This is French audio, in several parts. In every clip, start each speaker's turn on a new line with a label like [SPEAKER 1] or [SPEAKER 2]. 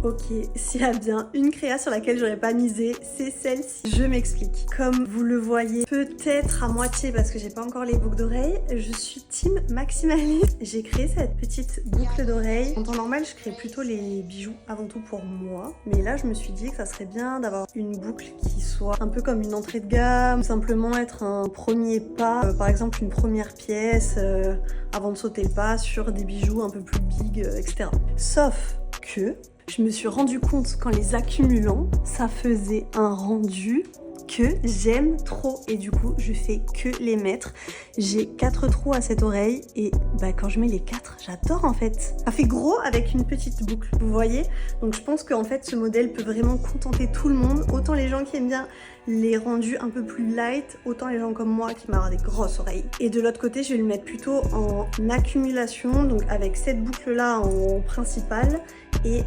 [SPEAKER 1] Ok, s'il y a bien une créa sur laquelle j'aurais pas misé, c'est celle-ci. Je m'explique. Comme vous le voyez, peut-être à moitié parce que j'ai pas encore les boucles d'oreilles, je suis team maximaliste. J'ai créé cette petite boucle d'oreille. En temps normal, je crée plutôt les bijoux avant tout pour moi. Mais là, je me suis dit que ça serait bien d'avoir une boucle qui soit un peu comme une entrée de gamme, ou simplement être un premier pas, par exemple une première pièce avant de sauter le pas sur des bijoux un peu plus big, etc. Sauf que je me suis rendu compte qu'en les accumulant, ça faisait un rendu que j'aime trop et du coup je fais que les mettre. J'ai 4 trous à cette oreille et bah quand je mets les 4, j'adore en fait. Ça fait gros avec une petite boucle, vous voyez. Donc je pense qu'en fait ce modèle peut vraiment contenter tout le monde, autant les gens qui aiment bien les rendus un peu plus light, autant les gens comme moi qui m'ont des grosses oreilles. Et de l'autre côté, je vais le mettre plutôt en accumulation, donc avec cette boucle là en principale et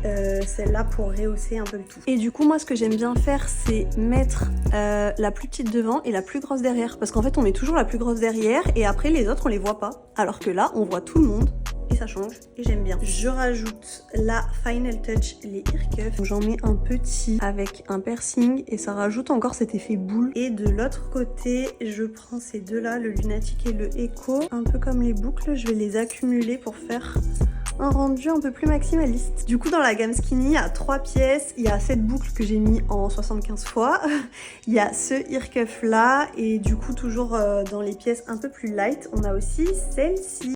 [SPEAKER 1] celle-là pour rehausser un peu le tout. Et du coup, moi ce que j'aime bien faire, c'est mettre la plus petite devant et la plus grosse derrière, parce qu'en fait on met toujours la plus grosse derrière et après les autres on les voit pas, alors que là on voit tout le monde. Et ça change et j'aime bien. Je rajoute la Final Touch, les ear cuffs. J'en mets un petit avec un piercing et ça rajoute encore cet effet boule. Et de l'autre côté, je prends ces deux là, le Lunatic et le Echo. Un peu comme les boucles, je vais les accumuler pour faire un rendu un peu plus maximaliste. Du coup, dans la gamme Skinny, il y a 3 pièces. Il y a cette boucle que j'ai mis en 75 fois. Il y a ce ear cuff là. Et du coup, toujours dans les pièces un peu plus light, on a aussi celle-ci.